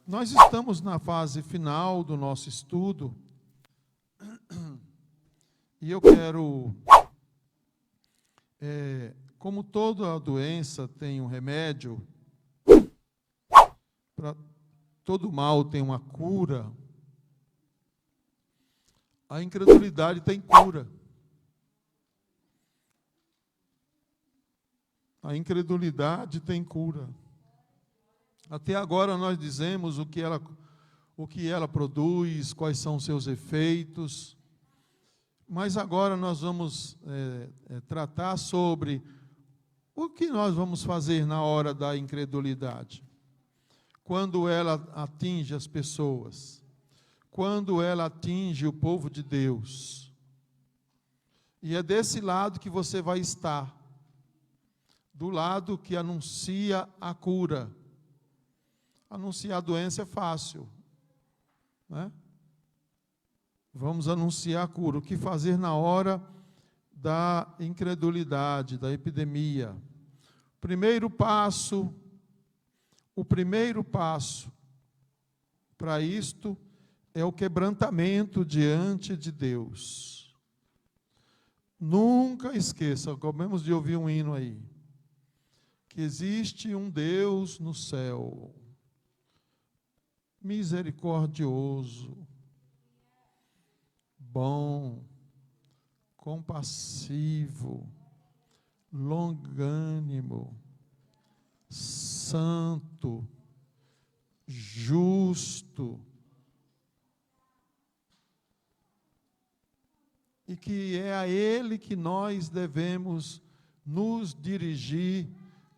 Nós estamos na fase final do nosso estudo e eu quero, como toda doença tem um remédio, todo mal tem uma cura, a incredulidade tem cura. A incredulidade tem cura. Até agora nós dizemos o que ela produz, quais são os seus efeitos, mas agora nós vamos tratar sobre o que nós vamos fazer na hora da incredulidade. Quando ela atinge as pessoas, quando ela atinge o povo de Deus. E é desse lado que você vai estar, do lado que anuncia a cura. Anunciar a doença é fácil, né? Vamos anunciar a cura. O que fazer na hora da incredulidade, da epidemia? O primeiro passo para isto é o quebrantamento diante de Deus. Nunca esqueça, acabamos de ouvir um hino aí, que existe um Deus no céu, misericordioso, bom, compassivo, longânimo, santo, justo, e que é a Ele que nós devemos nos dirigir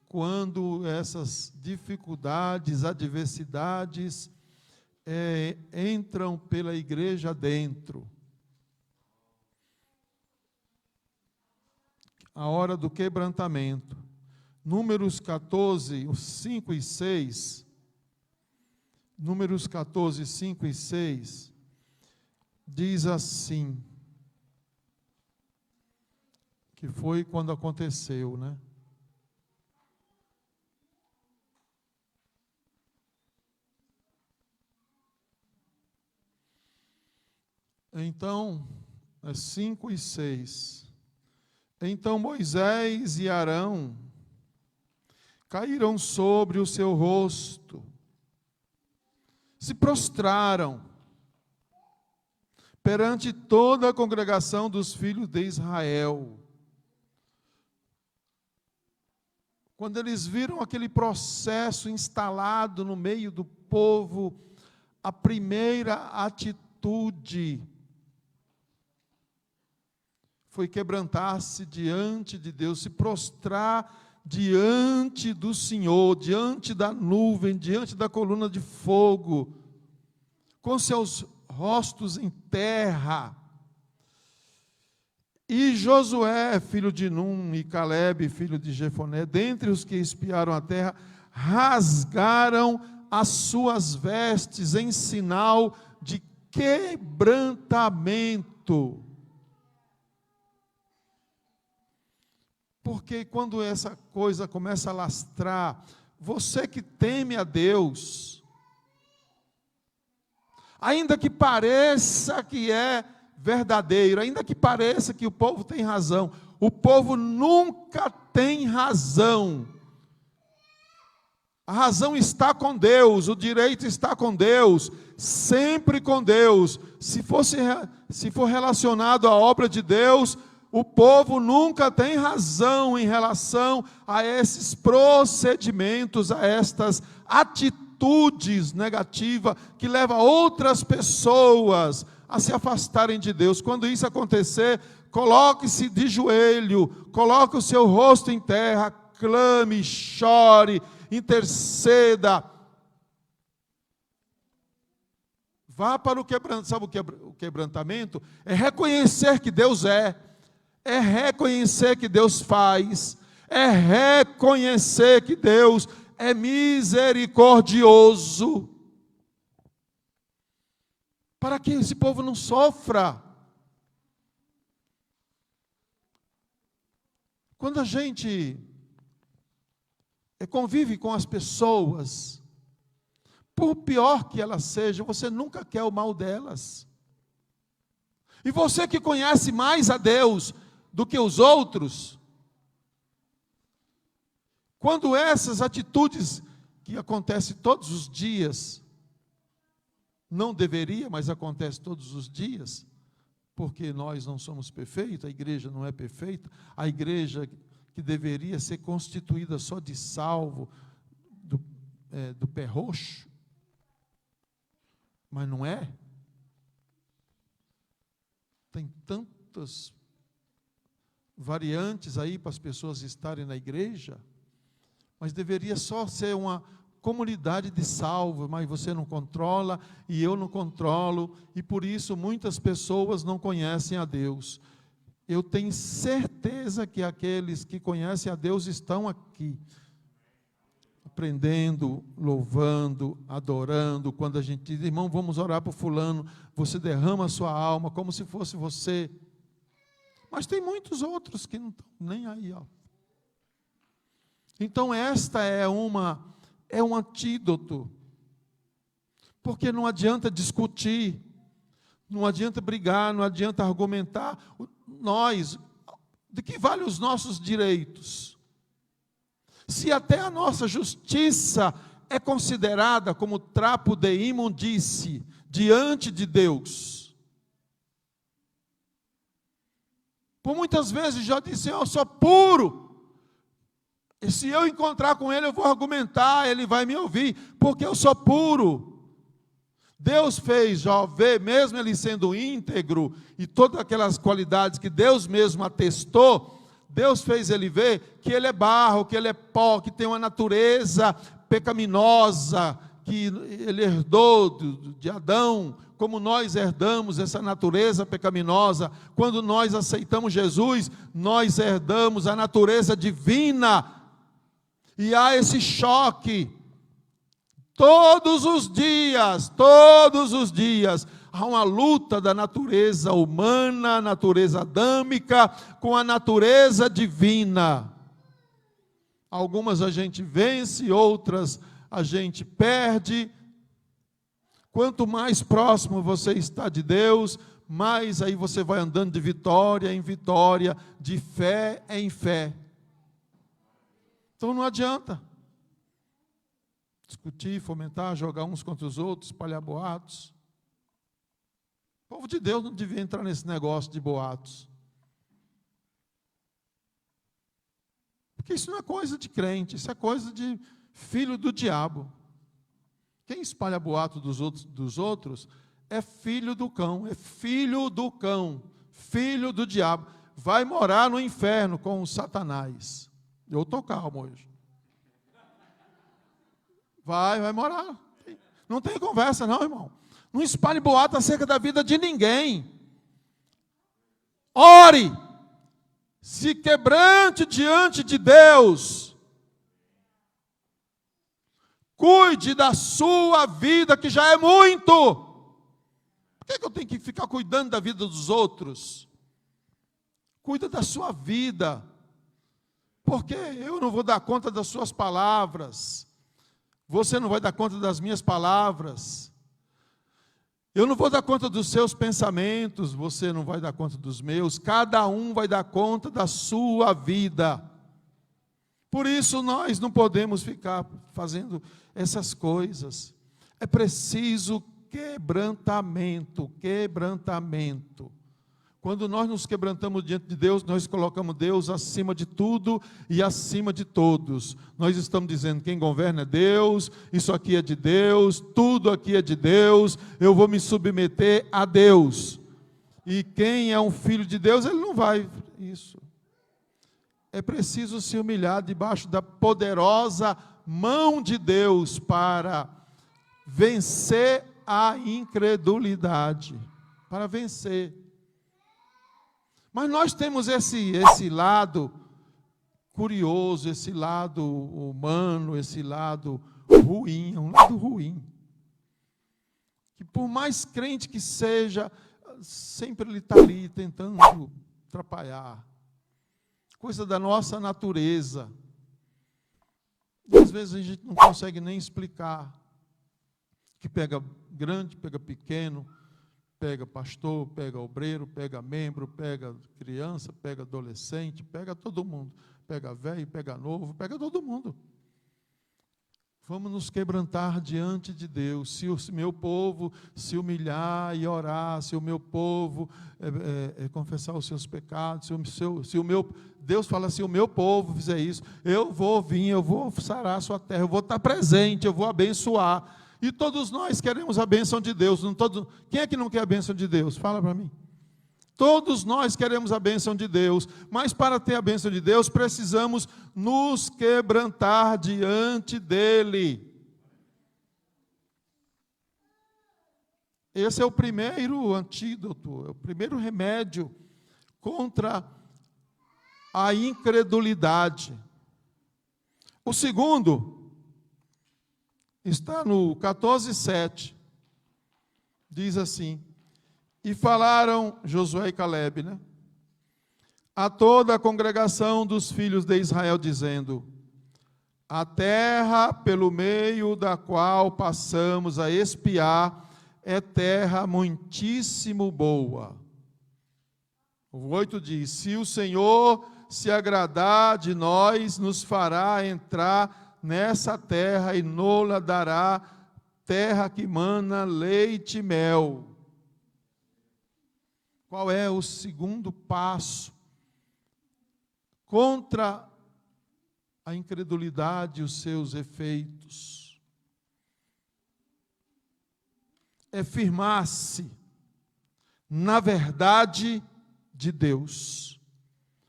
quando essas dificuldades, adversidades entram pela igreja dentro. A hora do quebrantamento. Números 14, 5 e 6. Números 14, 5 e 6. Diz assim. Que foi quando aconteceu, né? Então, 5 e 6. Então Moisés e Arão caíram sobre o seu rosto, se prostraram perante toda a congregação dos filhos de Israel. Quando eles viram aquele processo instalado no meio do povo, a primeira atitude foi quebrantar-se diante de Deus, se prostrar diante do Senhor, diante da nuvem, diante da coluna de fogo, com seus rostos em terra. E Josué, filho de Num, e Calebe, filho de Jefoné, dentre os que espiaram a terra, rasgaram as suas vestes em sinal de quebrantamento. Porque quando essa coisa começa a lastrar, você que teme a Deus, ainda que pareça que é verdadeiro, ainda que pareça que o povo tem razão, o povo nunca tem razão. A razão está com Deus, o direito está com Deus, sempre com Deus. Se for relacionado à obra de Deus, o povo nunca tem razão em relação a esses procedimentos, a estas atitudes negativas que levam outras pessoas a se afastarem de Deus. Quando isso acontecer, coloque-se de joelho, coloque o seu rosto em terra, clame, chore, interceda. Vá para o quebrantamento. Sabe o quebrantamento? É reconhecer que Deus é reconhecer que Deus faz, é reconhecer que Deus é misericordioso, para que esse povo não sofra. Quando a gente convive com as pessoas, por pior que elas sejam, você nunca quer o mal delas. E você que conhece mais a Deus do que os outros, quando essas atitudes que acontecem todos os dias, não deveria, mas acontece todos os dias, porque nós não somos perfeitos, a igreja não é perfeita, a igreja que deveria ser constituída só de salvo, do pé roxo, mas não é. Tem tantas variantes aí para as pessoas estarem na igreja, mas deveria só ser uma comunidade de salvo, mas você não controla e eu não controlo, e por isso muitas pessoas não conhecem a Deus. Eu tenho certeza que aqueles que conhecem a Deus estão aqui, aprendendo, louvando, adorando. Quando a gente diz, irmão, vamos orar por fulano, você derrama a sua alma como se fosse você. Mas tem muitos outros que não estão nem aí, ó. Então esta é um antídoto, porque não adianta discutir, não adianta brigar, não adianta argumentar. De que vale os nossos direitos? Se até a nossa justiça é considerada como trapo de imundície diante de Deus. Por muitas vezes já disse, eu sou puro. E se eu encontrar com ele, eu vou argumentar, ele vai me ouvir, porque eu sou puro. Deus fez Jové, mesmo ele sendo íntegro, e todas aquelas qualidades que Deus mesmo atestou, Deus fez ele ver que ele é barro, que ele é pó, que tem uma natureza pecaminosa, que ele herdou de Adão, como nós herdamos essa natureza pecaminosa. Quando nós aceitamos Jesus, nós herdamos a natureza divina. E há esse choque, todos os dias, há uma luta da natureza humana, natureza adâmica, com a natureza divina. Algumas a gente vence, outras a gente perde. Quanto mais próximo você está de Deus, mais aí você vai andando de vitória em vitória, de fé em fé. Então não adianta discutir, fomentar, jogar uns contra os outros, espalhar boatos. O povo de Deus não devia entrar nesse negócio de boatos. Porque isso não é coisa de crente, isso é coisa de filho do diabo. Quem espalha boato dos outros é filho do cão, filho do diabo. Vai morar no inferno com o Satanás. Eu estou calmo hoje. Vai morar. Não tem conversa não, irmão. Não espalhe boato acerca da vida de ninguém. Ore. Se quebrante diante de Deus. Cuide da sua vida, que já é muito. Por que eu tenho que ficar cuidando da vida dos outros? Cuida da sua vida. Porque eu não vou dar conta das suas palavras. Você não vai dar conta das minhas palavras. Eu não vou dar conta dos seus pensamentos. Você não vai dar conta dos meus. Cada um vai dar conta da sua vida. Por isso nós não podemos ficar fazendo essas coisas. É preciso quebrantamento. Quando nós nos quebrantamos diante de Deus, nós colocamos Deus acima de tudo e acima de todos. Nós estamos dizendo, quem governa é Deus, isso aqui é de Deus, tudo aqui é de Deus, eu vou me submeter a Deus. E quem é um filho de Deus, ele não vai isso. É preciso se humilhar debaixo da poderosa mão de Deus para vencer a incredulidade. Para vencer. Mas nós temos esse lado curioso, esse lado humano, esse lado ruim, um lado ruim. Que por mais crente que seja, sempre ele está ali tentando atrapalhar. Coisa da nossa natureza. E às vezes a gente não consegue nem explicar. que pega grande, pega pequeno, pega pastor, pega obreiro, pega membro, pega criança, pega adolescente, pega todo mundo. Pega velho, pega novo, pega todo mundo. Vamos nos quebrantar diante de Deus. Se o meu povo se humilhar e orar, se o meu povo confessar os seus pecados, Deus fala assim, o meu povo fizer isso, eu vou vir, eu vou sarar a sua terra, eu vou estar presente, eu vou abençoar. E todos nós queremos a bênção de Deus. Quem é que não quer a bênção de Deus? Fala para mim. Todos nós queremos a bênção de Deus, mas para ter a bênção de Deus, precisamos nos quebrantar diante dEle. Esse é o primeiro antídoto, é o primeiro remédio contra a incredulidade. O segundo está no 14:7. Diz assim: e falaram Josué e Calebe, a toda a congregação dos filhos de Israel, dizendo: a terra pelo meio da qual passamos a espiar é terra muitíssimo boa. O 8 diz: se o Senhor se agradar de nós, nos fará entrar nessa terra e nos dará terra que mana leite e mel. Qual é o segundo passo contra a incredulidade e os seus efeitos? É firmar-se na verdade de Deus.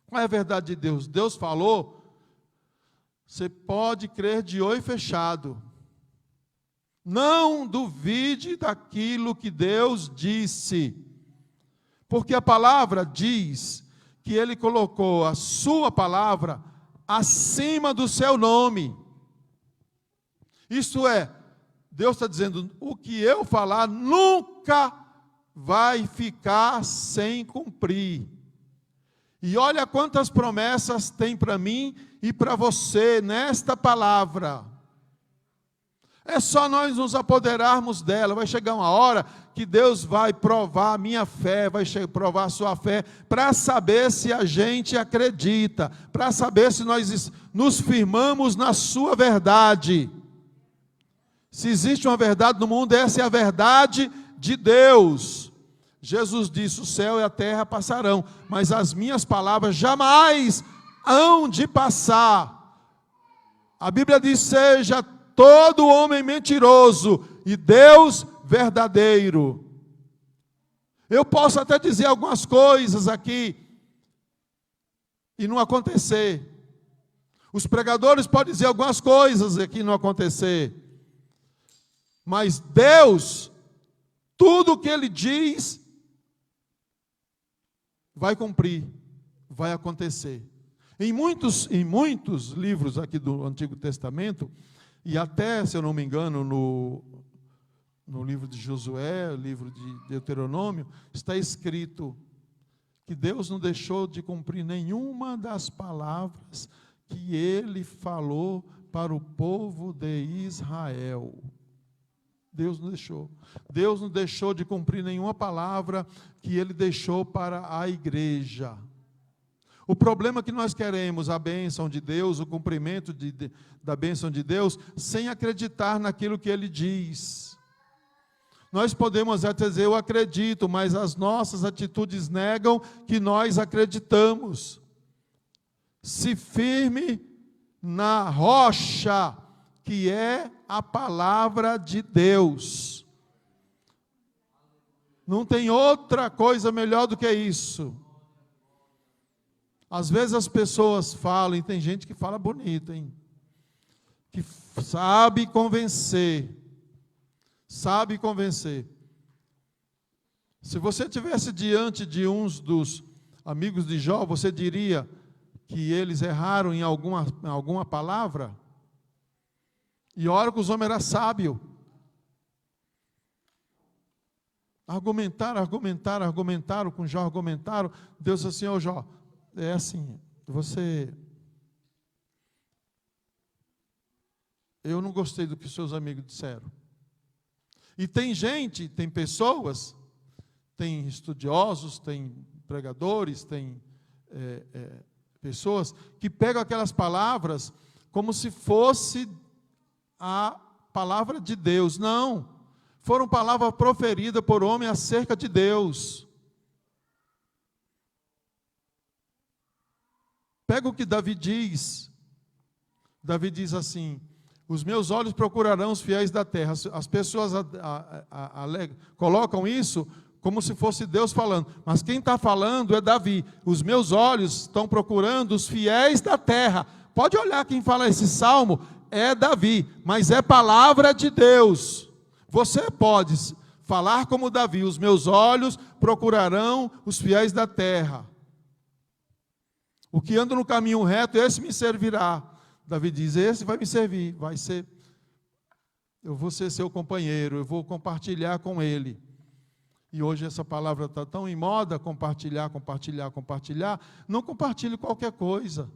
Qual é a verdade de Deus? Deus falou, você pode crer de olho fechado. Não duvide daquilo que Deus disse. Porque a palavra diz que Ele colocou a sua palavra acima do seu nome. Isto é, Deus está dizendo, o que eu falar nunca vai ficar sem cumprir. E olha quantas promessas tem para mim e para você nesta palavra. É só nós nos apoderarmos dela. Vai chegar uma hora que Deus vai provar a minha fé, vai provar a sua fé, para saber se a gente acredita, para saber se nós nos firmamos na sua verdade. Se existe uma verdade no mundo, essa é a verdade de Deus. Jesus disse, o céu e a terra passarão, mas as minhas palavras jamais hão de passar. A Bíblia diz, seja todo homem mentiroso e Deus verdadeiro. Eu posso até dizer algumas coisas aqui e não acontecer. Os pregadores podem dizer algumas coisas aqui e não acontecer. Mas Deus, tudo o que Ele diz, vai cumprir, vai acontecer. Em muitos livros aqui do Antigo Testamento, e até, se eu não me engano, no livro de Josué, livro de Deuteronômio, está escrito que Deus não deixou de cumprir nenhuma das palavras que Ele falou para o povo de Israel. Deus não deixou. Deus não deixou de cumprir nenhuma palavra que Ele deixou para a igreja. O problema é que nós queremos a bênção de Deus, o cumprimento da bênção de Deus, sem acreditar naquilo que Ele diz. Nós podemos até dizer, eu acredito, mas as nossas atitudes negam que nós acreditamos. Se firme na rocha, que é a palavra de Deus. Não tem outra coisa melhor do que isso. Às vezes as pessoas falam, e tem gente que fala bonito, hein? Que sabe convencer. Sabe convencer. Se você estivesse diante de uns dos amigos de Jó, você diria que eles erraram em alguma palavra? E ora que os homens eram sábios. Argumentaram com Jó, argumentaram. Deus disse assim, ó Jó, é assim, eu não gostei do que seus amigos disseram. E tem gente, tem pessoas, tem estudiosos, tem pregadores, tem pessoas que pegam aquelas palavras como se fosse a palavra de Deus. Não, foram palavras proferidas por homem acerca de Deus. Pega o que Davi diz. Davi diz assim: os meus olhos procurarão os fiéis da terra. As pessoas colocam isso como se fosse Deus falando, mas quem está falando é Davi. Os meus olhos estão procurando os fiéis da terra. Pode olhar quem fala esse salmo, é Davi, mas é palavra de Deus. Você pode falar como Davi: os meus olhos procurarão os fiéis da terra. O que anda no caminho reto, esse me servirá. Davi diz: esse vai me servir, eu vou ser seu companheiro, eu vou compartilhar com ele. E hoje essa palavra está tão em moda: compartilhar. Não compartilhe qualquer coisa,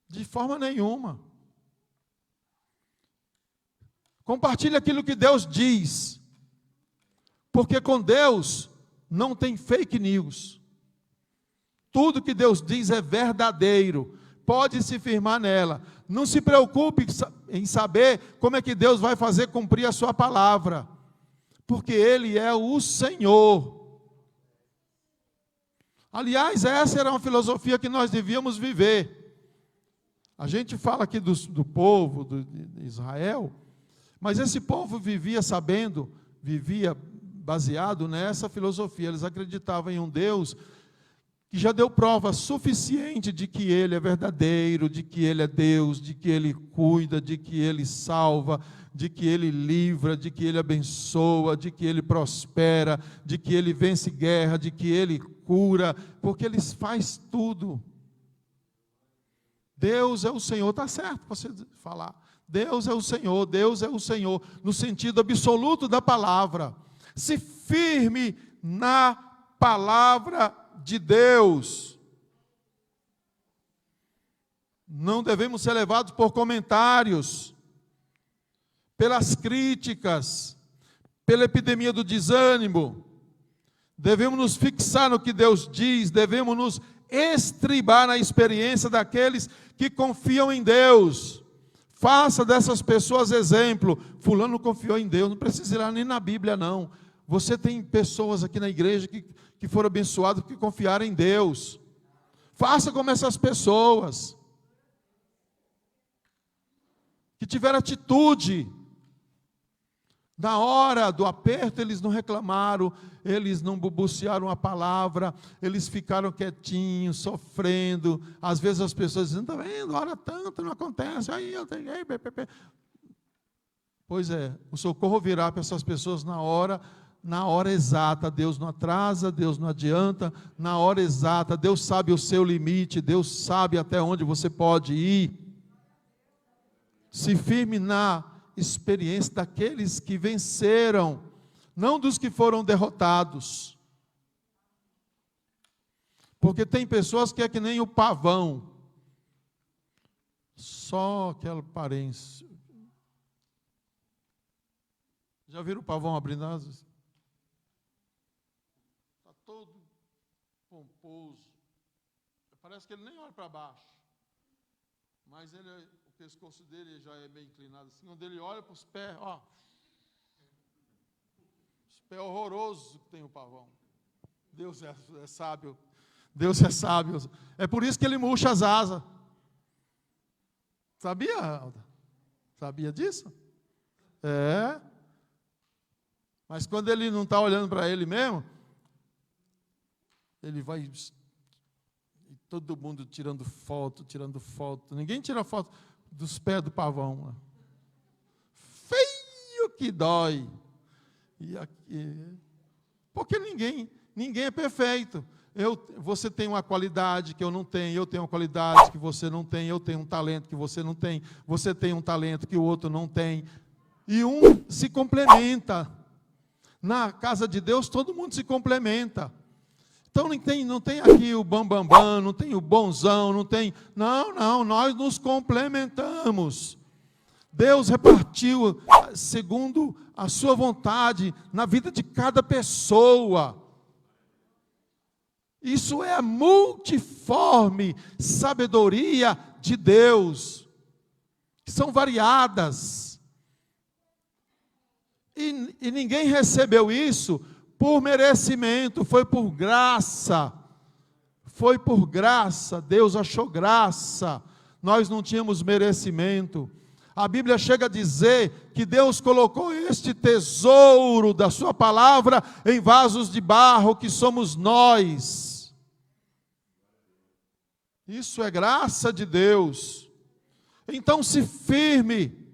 de forma nenhuma. Compartilhe aquilo que Deus diz, porque com Deus não tem fake news. Tudo que Deus diz é verdadeiro, pode se firmar nela. Não se preocupe em saber como é que Deus vai fazer cumprir a sua palavra, porque Ele é o Senhor. Aliás, essa era uma filosofia que nós devíamos viver. A gente fala aqui do povo de Israel, mas esse povo vivia baseado nessa filosofia. Eles acreditavam em um Deus que já deu prova suficiente de que Ele é verdadeiro, de que Ele é Deus, de que Ele cuida, de que Ele salva, de que Ele livra, de que Ele abençoa, de que Ele prospera, de que Ele vence guerra, de que Ele cura, porque Ele faz tudo. Deus é o Senhor, está certo você falar. Deus é o Senhor, no sentido absoluto da palavra. Se firme na palavra de Deus. Não devemos ser levados por comentários, pelas críticas, pela epidemia do desânimo. Devemos nos fixar no que Deus diz, devemos nos estribar na experiência daqueles que confiam em Deus. Faça dessas pessoas exemplo. Fulano confiou em Deus, não precisa ir lá nem na Bíblia não. Você tem pessoas aqui na igreja que foram abençoadas porque confiaram em Deus. Faça como essas pessoas, que tiveram atitude. Na hora do aperto, eles não reclamaram, eles não balbuciaram a palavra, eles ficaram quietinhos, sofrendo. Às vezes as pessoas dizem: está vendo, ora tanto, não acontece, aí eu tenho. Pois é, o socorro virá para essas pessoas na hora exata. Deus não atrasa, Deus não adianta, na hora exata. Deus sabe o seu limite, Deus sabe até onde você pode ir. Se firme na experiência daqueles que venceram, não dos que foram derrotados. Porque tem pessoas que é que nem o pavão, só aquela aparência. Já viram o pavão abrindo asas? Está todo pomposo, parece que ele nem olha para baixo, mas o pescoço dele já é bem inclinado assim. Quando ele olha para os pés, os pés horrorosos que tem o pavão. Deus é sábio, Deus é sábio. É por isso que ele murcha as asas. Sabia, Alda? Sabia disso? É. Mas quando ele não está olhando para ele mesmo, ele vai, e todo mundo tirando foto. Ninguém tira foto dos pés do pavão. Feio que dói. Porque ninguém é perfeito. Você tem uma qualidade que eu não tenho, eu tenho uma qualidade que você não tem, eu tenho um talento que você não tem, você tem um talento que o outro não tem. E um se complementa. Na casa de Deus, todo mundo se complementa. Então não tem aqui o bambambam, não tem o bonzão, não tem. Não, nós nos complementamos. Deus repartiu segundo a sua vontade na vida de cada pessoa. Isso é a multiforme sabedoria de Deus, que são variadas. E ninguém recebeu isso por merecimento, foi por graça. Foi por graça, Deus achou graça. Nós não tínhamos merecimento. A Bíblia chega a dizer que Deus colocou este tesouro da sua palavra em vasos de barro, que somos nós. Isso é graça de Deus. Então se firme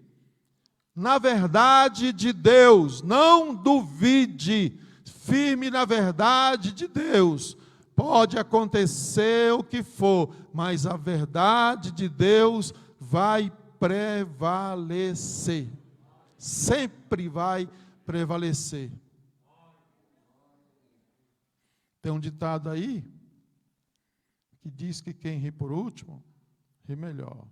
na verdade de Deus, não duvide, firme na verdade de Deus. Pode acontecer o que for, mas a verdade de Deus vai prevalecer. Sempre vai prevalecer. Tem um ditado aí que diz que quem ri por último, ri melhor.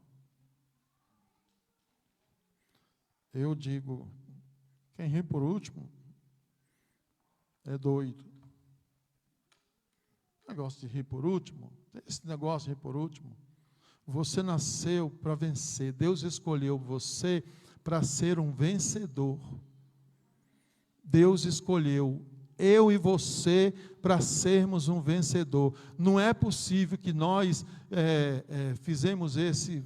Eu digo, quem ri por último é doido. Negócio de rir por último, esse negócio de rir por último, você nasceu para vencer, Deus escolheu você para ser um vencedor. Deus escolheu eu e você para sermos um vencedor. Não é possível que nós fizemos esse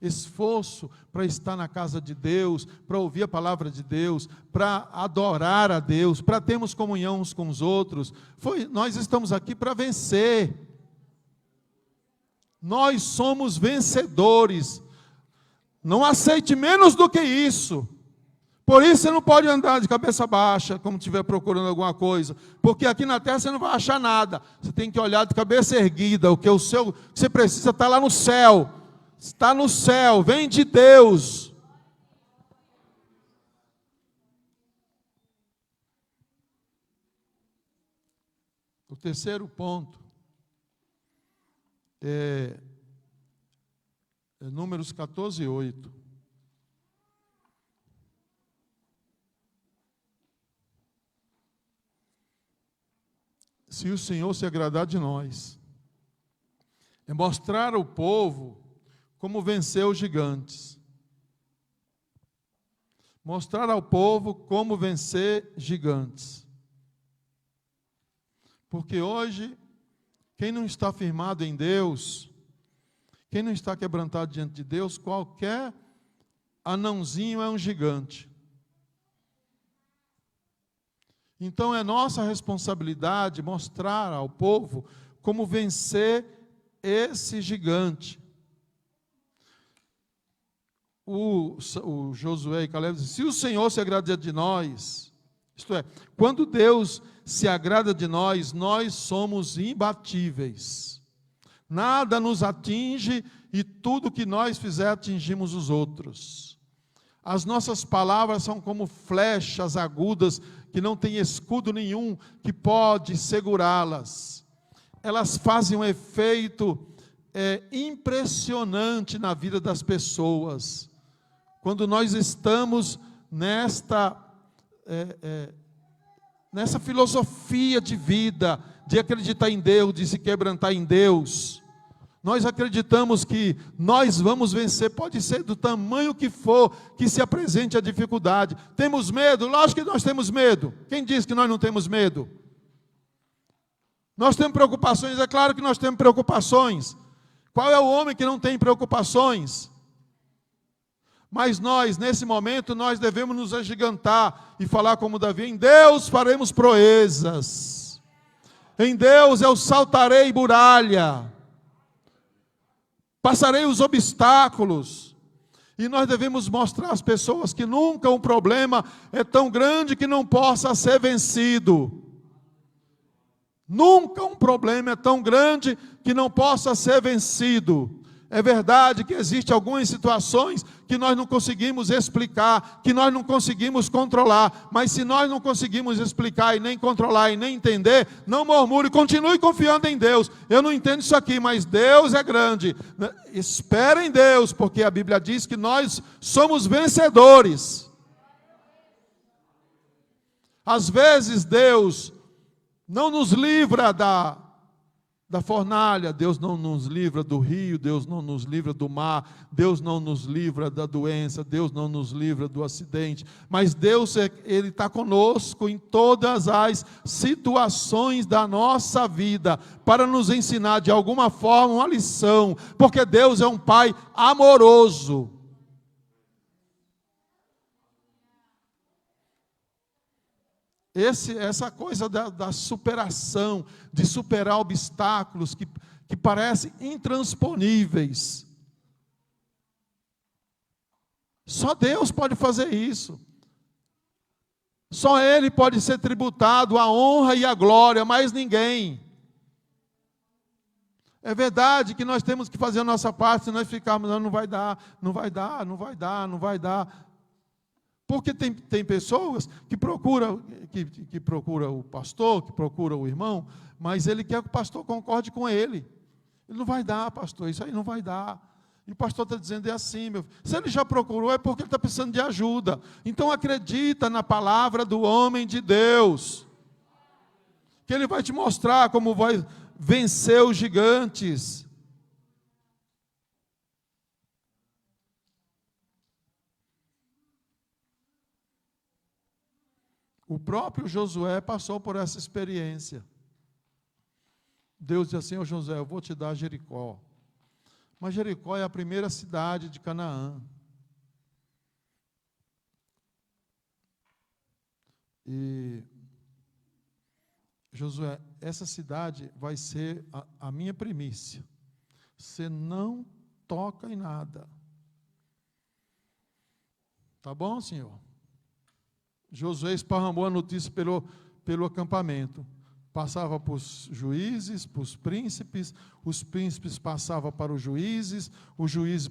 esforço para estar na casa de Deus, para ouvir a palavra de Deus, para adorar a Deus, para termos comunhão uns com os outros. Nós estamos aqui para vencer. Nós somos vencedores. Não aceite menos do que isso. Por isso você não pode andar de cabeça baixa, como estiver procurando alguma coisa, porque aqui na terra você não vai achar nada. Você tem que olhar de cabeça erguida, o que você precisa está lá no céu. Está no céu, vem de Deus. O terceiro ponto é Números 14, 8. Se o Senhor se agradar de nós, é mostrar ao povo como vencer os gigantes. Mostrar ao povo como vencer gigantes. Porque hoje, quem não está firmado em Deus, quem não está quebrantado diante de Deus, qualquer anãozinho é um gigante. Então é nossa responsabilidade mostrar ao povo como vencer esse gigante. O Josué e Caleb dizem, se o Senhor se agrada de nós, isto é, quando Deus se agrada de nós, nós somos imbatíveis. Nada nos atinge e tudo que nós fizer atingimos os outros. As nossas palavras são como flechas agudas que não tem escudo nenhum que pode segurá-las. Elas fazem um efeito impressionante na vida das pessoas. Quando nós estamos nessa filosofia de vida, de acreditar em Deus, de se quebrantar em Deus, nós acreditamos que nós vamos vencer, pode ser do tamanho que for, que se apresente a dificuldade. Temos medo? Lógico que nós temos medo. Quem diz que nós não temos medo? Nós temos preocupações, é claro que nós temos preocupações. Qual é o homem que não tem preocupações? Mas nós, nesse momento, nós devemos nos agigantar e falar como Davi, em Deus faremos proezas. Em Deus eu saltarei muralha. Passarei os obstáculos. E nós devemos mostrar às pessoas que nunca um problema é tão grande que não possa ser vencido. Nunca um problema é tão grande que não possa ser vencido. É verdade que existem algumas situações que nós não conseguimos explicar, que nós não conseguimos controlar, mas se nós não conseguimos explicar e nem controlar e nem entender, não murmure, continue confiando em Deus. Eu não entendo isso aqui, mas Deus é grande. Espera em Deus, porque a Bíblia diz que nós somos vencedores. Às vezes Deus não nos livra da fornalha, Deus não nos livra do rio, Deus não nos livra do mar, Deus não nos livra da doença, Deus não nos livra do acidente, mas Deus, Ele está conosco em todas as situações da nossa vida, para nos ensinar de alguma forma uma lição, porque Deus é um Pai amoroso. Essa coisa da superação, de superar obstáculos que parecem intransponíveis. Só Deus pode fazer isso. Só Ele pode ser tributado a honra e a glória, mais ninguém. É verdade que nós temos que fazer a nossa parte, se nós ficarmos, não vai dar, não vai dar, não vai dar, não vai dar. Porque tem pessoas que procuram o pastor, que procuram o irmão, mas ele quer que o pastor concorde com ele. Ele não vai dar, pastor, isso aí não vai dar. E o pastor está dizendo, é assim, meu filho. Se ele já procurou, é porque ele está precisando de ajuda. Então acredita na palavra do homem de Deus, que ele vai te mostrar como vai vencer os gigantes. O próprio Josué passou por essa experiência. Deus disse assim, Josué, eu vou te dar Jericó. Mas Jericó é a primeira cidade de Canaã. E Josué, essa cidade vai ser a minha primícia. Você não toca em nada. Tá bom, Senhor? Josué esparramou a notícia pelo acampamento. Passava para os juízes, para os príncipes passavam para os juízes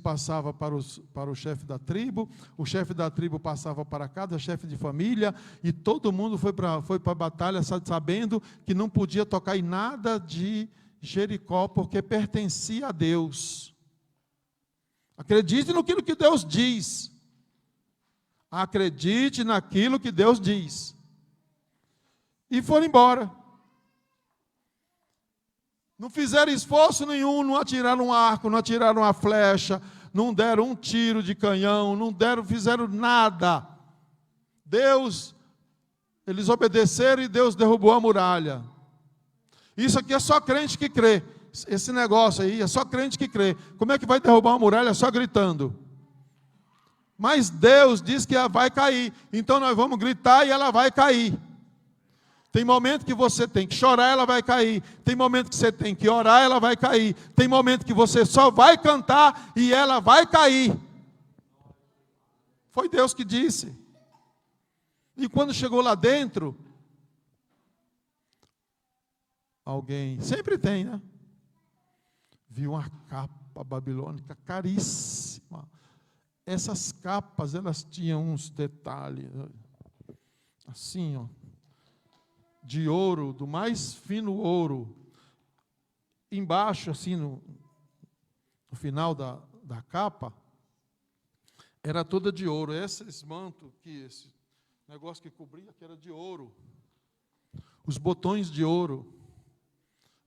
passava para o chefe da tribo, o chefe da tribo passava para cada chefe de família, e todo mundo foi para a batalha sabendo que não podia tocar em nada de Jericó, porque pertencia a Deus. Acredite naquilo que Deus diz. Acredite naquilo que Deus diz. E foram embora. Não fizeram esforço nenhum, não atiraram um arco, não atiraram uma flecha, não deram um tiro de canhão, fizeram nada. Eles obedeceram e Deus derrubou a muralha. Isso aqui é só crente que crê. Esse negócio aí é só crente que crê. Como é que vai derrubar uma muralha só gritando? Mas Deus diz que ela vai cair. Então nós vamos gritar e ela vai cair. Tem momento que você tem que chorar, ela vai cair. Tem momento que você tem que orar, ela vai cair. Tem momento que você só vai cantar e ela vai cair. Foi Deus que disse. E quando chegou lá dentro, alguém, sempre tem, né? Viu uma capa babilônica caríssima. Essas capas, elas tinham uns detalhes, assim, ó, de ouro, do mais fino ouro. Embaixo, assim, no final da capa, era toda de ouro. Esse manto, esse negócio que cobria, que era de ouro. Os botões de ouro.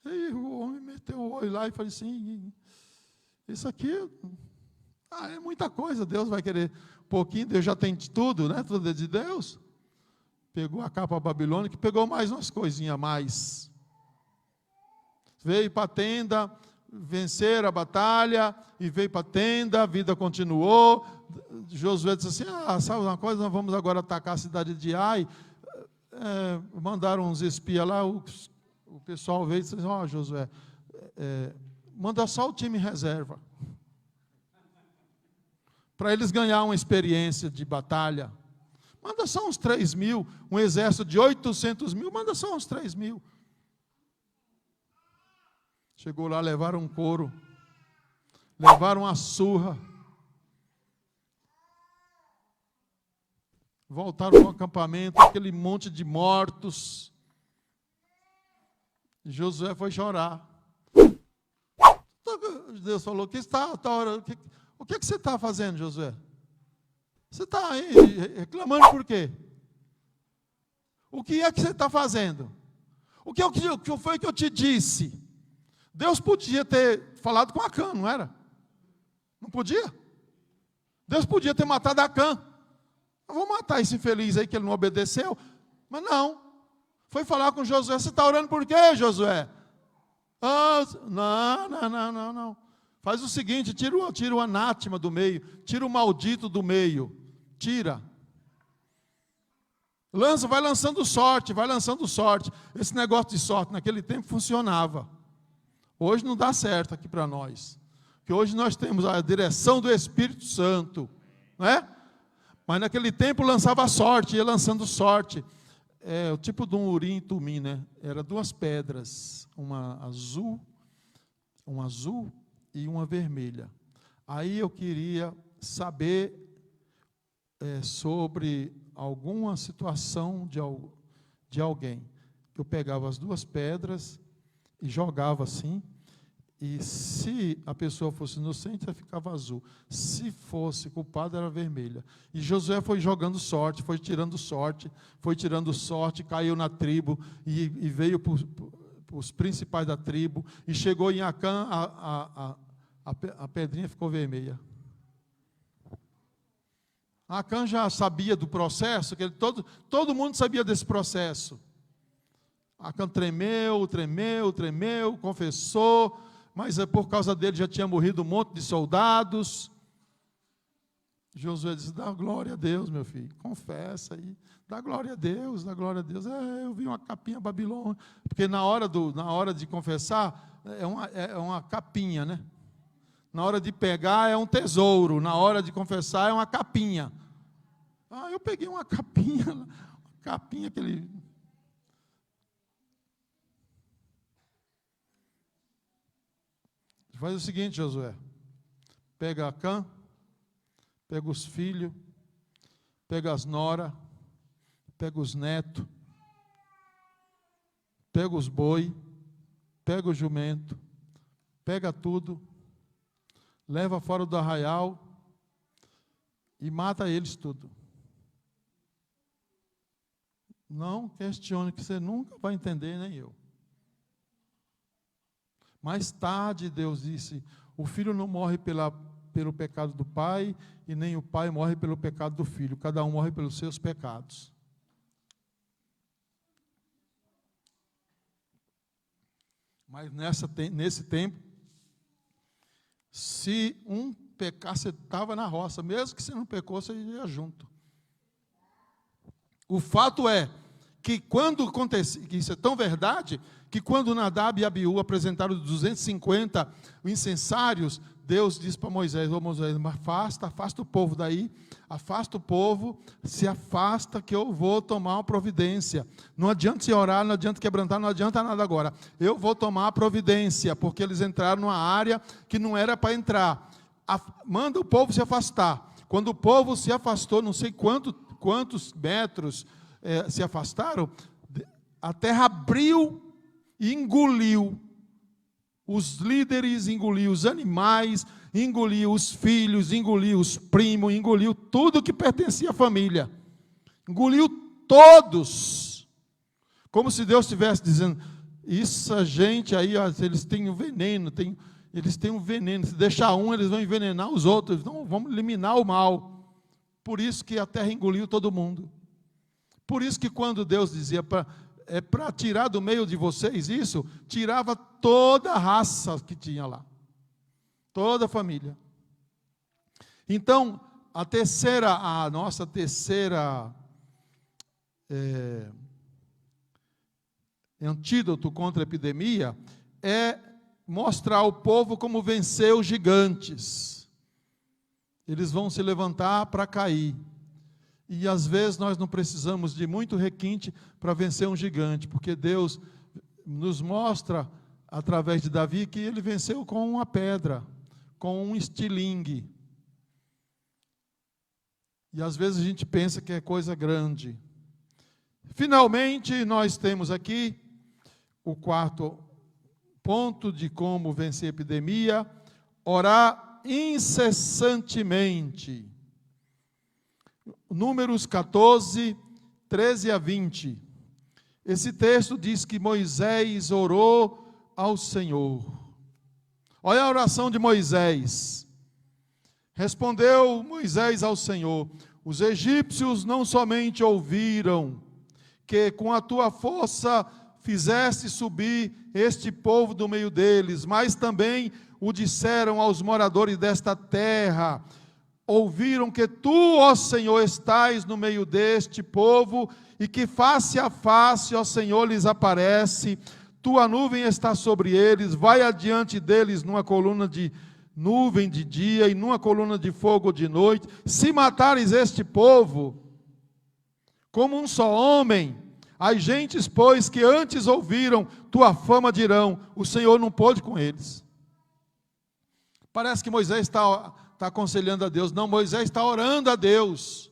E o homem meteu o olho lá e falou assim, isso aqui é muita coisa, Deus vai querer um pouquinho, Deus já tem de tudo, né? Tudo é de Deus. Pegou a capa babilônica, pegou mais umas coisinhas a mais. Veio para a tenda, venceram a batalha, e veio para a tenda, a vida continuou. Josué disse assim, sabe uma coisa, nós vamos agora atacar a cidade de Ai. Mandaram uns espias lá, o pessoal veio e disse, Josué, manda só o time reserva. Para eles ganhar uma experiência de batalha. Manda só uns 3.000, um exército de 800.000, manda só uns 3.000. Chegou lá, levaram um couro, levaram uma surra, voltaram para o acampamento, aquele monte de mortos. E Josué foi chorar. Deus falou: o que você está fazendo, Josué? Você está aí reclamando por quê? O que é que você está fazendo? O que foi que eu te disse? Deus podia ter falado com Acã, não era? Não podia? Deus podia ter matado Acã. Eu vou matar esse infeliz aí que ele não obedeceu. Mas não. Foi falar com Josué: você está orando por quê, Josué? Não. Faz o seguinte: tira o anátema do meio, tira o maldito do meio. Tira. Vai lançando sorte. Esse negócio de sorte naquele tempo funcionava. Hoje não dá certo aqui para nós. Porque hoje nós temos a direção do Espírito Santo. Não é? Mas naquele tempo lançava sorte, ia lançando sorte. É o tipo de um urim e tumim, né? Era duas pedras, uma azul e uma vermelha. Aí eu queria saber sobre alguma situação de alguém. Eu pegava as duas pedras e jogava assim, e se a pessoa fosse inocente, ela ficava azul. Se fosse culpada, era vermelha. E Josué foi jogando sorte, foi tirando sorte, caiu na tribo e veio para os principais da tribo, e chegou em Acã, a pedrinha ficou vermelha. Acã já sabia do processo, que todo mundo sabia desse processo. Acã tremeu, confessou, mas por causa dele já tinha morrido um monte de soldados. Josué disse: dá glória a Deus, meu filho, confessa aí, dá glória a Deus. Eu vi uma capinha babilônica, porque na hora de confessar, é uma capinha, né? Na hora de pegar é um tesouro, na hora de confessar é uma capinha. Eu peguei uma capinha aquele... Faz o seguinte, Josué: pega Acã, pega os filhos, pega as noras, pega os netos, pega os boi, pega o jumento, pega tudo, leva fora do arraial e mata eles tudo. Não questione, que você nunca vai entender, nem eu. Mais tarde Deus disse: o filho não morre pelo pecado do pai, e nem o pai morre pelo pecado do filho, cada um morre pelos seus pecados. Mas nesse tempo, se um pecar, você estava na roça, mesmo que você não pecou, você ia junto. O fato é que quando acontece, que isso é tão verdade, que quando Nadab e Abiú apresentaram os 250 incensários, Deus disse para Moisés: Moisés, afasta o povo daí, afasta o povo, se afasta que eu vou tomar uma providência. Não adianta se orar, não adianta quebrantar, não adianta nada agora. Eu vou tomar a providência, porque eles entraram numa área que não era para entrar. Manda o povo se afastar. Quando o povo se afastou, não sei quantos metros se afastaram, a terra abriu e engoliu os líderes, engoliu os animais, engoliu os filhos, engoliu os primos, engoliu tudo que pertencia à família, engoliu todos, como se Deus estivesse dizendo: essa gente aí, eles têm um veneno, se deixar um, eles vão envenenar os outros, então vamos eliminar o mal. Por isso que a terra engoliu todo mundo. Por isso que quando Deus dizia para tirar do meio de vocês isso, tirava toda a raça que tinha lá, toda a família. Então, a nossa terceira antídoto contra a epidemia é mostrar ao povo como vencer os gigantes. Eles vão se levantar para cair. E às vezes nós não precisamos de muito requinte para vencer um gigante, porque Deus nos mostra, através de Davi, que ele venceu com uma pedra, com um estilingue. E às vezes a gente pensa que é coisa grande. Finalmente, nós temos aqui o quarto ponto de como vencer a epidemia: orar incessantemente. Números 14, 13 a 20. Esse texto diz que Moisés orou ao Senhor. Olha a oração de Moisés. Respondeu Moisés ao Senhor: os egípcios não somente ouviram que com a tua força fizeste subir este povo do meio deles, mas também o disseram aos moradores desta terra. Ouviram que tu, ó Senhor, estás no meio deste povo, e que face a face, ó Senhor, lhes aparece. Tua nuvem está sobre eles, vai adiante deles numa coluna de nuvem de dia e numa coluna de fogo de noite. Se matares este povo como um só homem, as gentes, pois, que antes ouviram tua fama dirão: o Senhor não pôde com eles. Parece que Moisés está aconselhando a Deus. Não, Moisés está orando a Deus.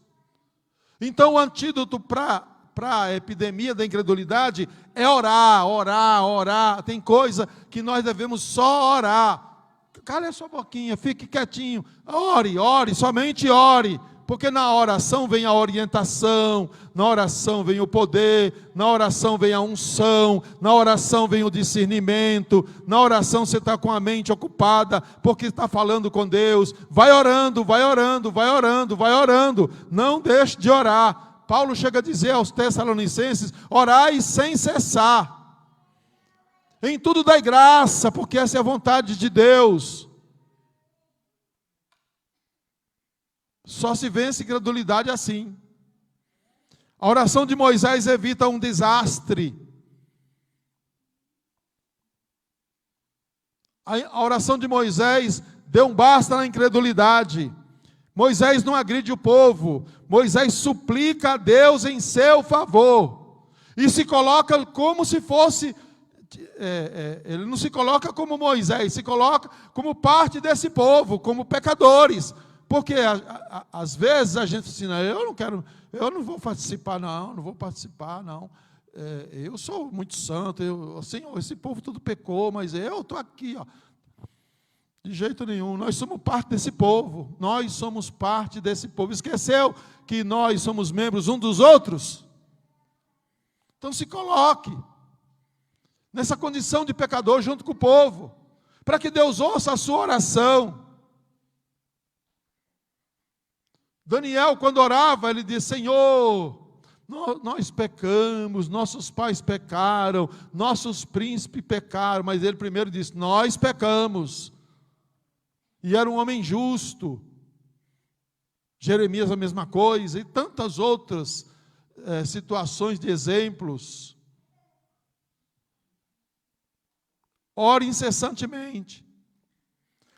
Então o antídoto para a epidemia da incredulidade é orar, orar, orar. Tem coisa que nós devemos só orar. Cale a sua boquinha, fique quietinho. Ore, ore, somente ore. Porque na oração vem a orientação, na oração vem o poder, na oração vem a unção, na oração vem o discernimento, na oração você está com a mente ocupada, porque está falando com Deus. Vai orando, vai orando, vai orando, vai orando. Não deixe de orar. Paulo chega a dizer aos Tessalonicenses: orai sem cessar. Em tudo dai graça, porque essa é a vontade de Deus. Só se vence incredulidade assim. A oração de Moisés evita um desastre. A oração de Moisés deu um basta na incredulidade. Moisés não agride o povo. Moisés suplica a Deus em seu favor. E se coloca como se fosse... ele não se coloca como Moisés, se coloca como parte desse povo, como pecadores. Porque às vezes a gente ensina: eu não vou participar não vou participar não. Eu sou muito santo, Senhor, esse povo tudo pecou, mas eu estou aqui, ó. De jeito nenhum, nós somos parte desse povo, nós somos parte desse povo. Esqueceu que nós somos membros um dos outros? Então se coloque nessa condição de pecador junto com o povo, para que Deus ouça a sua oração. Daniel, quando orava, ele disse: Senhor, nós pecamos, nossos pais pecaram, nossos príncipes pecaram. Mas ele primeiro disse: nós pecamos. E era um homem justo. Jeremias a mesma coisa, e tantas outras situações de exemplos. Ore incessantemente.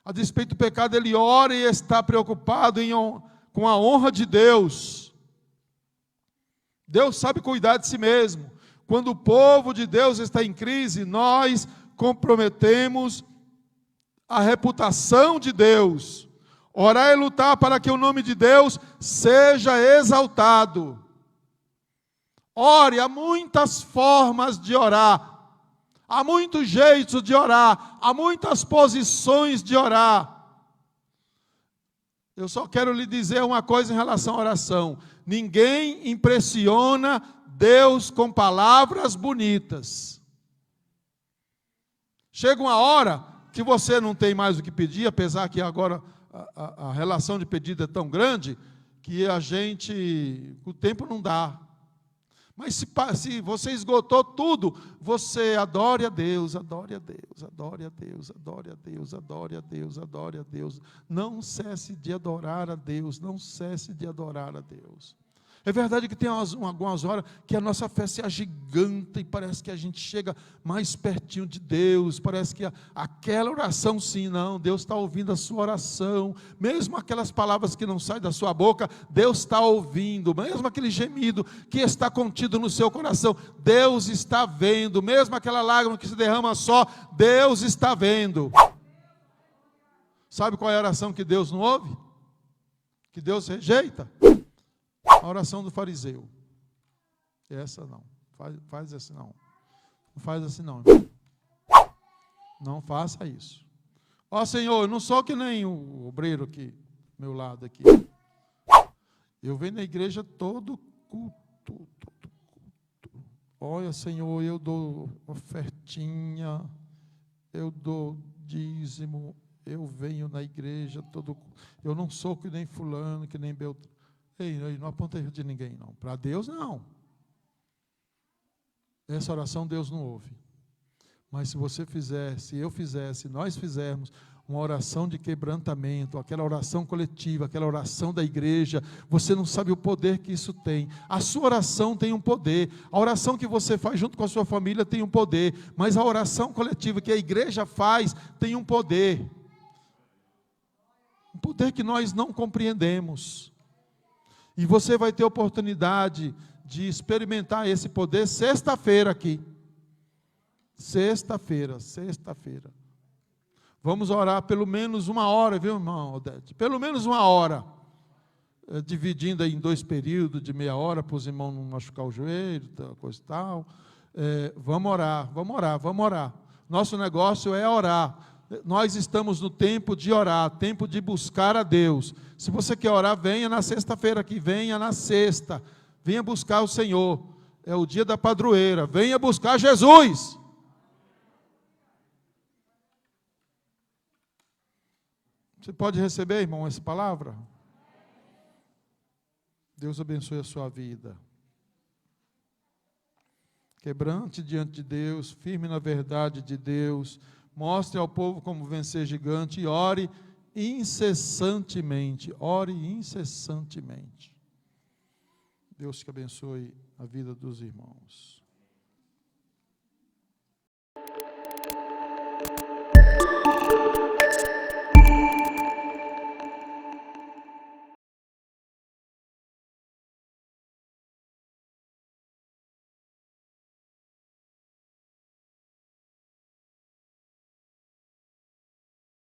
A despeito do pecado, ele ora e está preocupado com a honra de Deus. Deus sabe cuidar de si mesmo. Quando o povo de Deus está em crise, nós comprometemos a reputação de Deus. Orar e lutar para que o nome de Deus seja exaltado. Ore, há muitas formas de orar, há muitos jeitos de orar, há muitas posições de orar. Eu só quero lhe dizer uma coisa em relação à oração: ninguém impressiona Deus com palavras bonitas. Chega uma hora que você não tem mais o que pedir, apesar que agora a relação de pedido é tão grande que o tempo não dá. Mas se você esgotou tudo, você adore a Deus, adore a Deus, adore a Deus, adore a Deus, adore a Deus, adore a Deus. Não cesse de adorar a Deus, não cesse de adorar a Deus. É verdade que tem algumas horas que a nossa fé se agiganta e parece que a gente chega mais pertinho de Deus, parece que aquela oração, sim, não, Deus está ouvindo a sua oração, mesmo aquelas palavras que não saem da sua boca, Deus está ouvindo, mesmo aquele gemido que está contido no seu coração, Deus está vendo, mesmo aquela lágrima que se derrama só, Deus está vendo. Sabe qual é a oração que Deus não ouve? Que Deus rejeita? A oração do fariseu. Essa não. Faz assim não. Não faz assim não, irmão. Não faça isso. Ó Senhor, eu não sou que nem o obreiro aqui, do meu lado aqui. Eu venho na igreja todo culto. Olha, Senhor, eu dou ofertinha, eu dou dízimo, eu venho na igreja todo. Eu não sou que nem fulano, que nem Beltrano. Ei, não aponta erro de ninguém, não. Para Deus, não. Essa oração Deus não ouve. Mas se você fizer, se eu fizer, se nós fizermos uma oração de quebrantamento, aquela oração coletiva, aquela oração da igreja, você não sabe o poder que isso tem. A sua oração tem um poder, a oração que você faz junto com a sua família tem um poder, mas a oração coletiva que a igreja faz tem um poder que nós não compreendemos. E você vai ter oportunidade de experimentar esse poder sexta-feira aqui. Sexta-feira. Vamos orar pelo menos 1 hora, viu, irmão Odete? Pelo menos 1 hora. Dividindo aí em 2 períodos de meia hora, para os irmãos não machucar o joelho, coisa e tal. Vamos orar. Nosso negócio é orar. Nós estamos no tempo de orar, tempo de buscar a Deus. Se você quer orar, venha na sexta-feira aqui, venha na sexta. Venha buscar o Senhor. É o dia da padroeira. Venha buscar Jesus. Você pode receber, irmão, essa palavra? Deus abençoe a sua vida. Quebrante diante de Deus, firme na verdade de Deus. Mostre ao povo como vencer gigante e ore incessantemente. Ore incessantemente. Deus te abençoe a vida dos irmãos.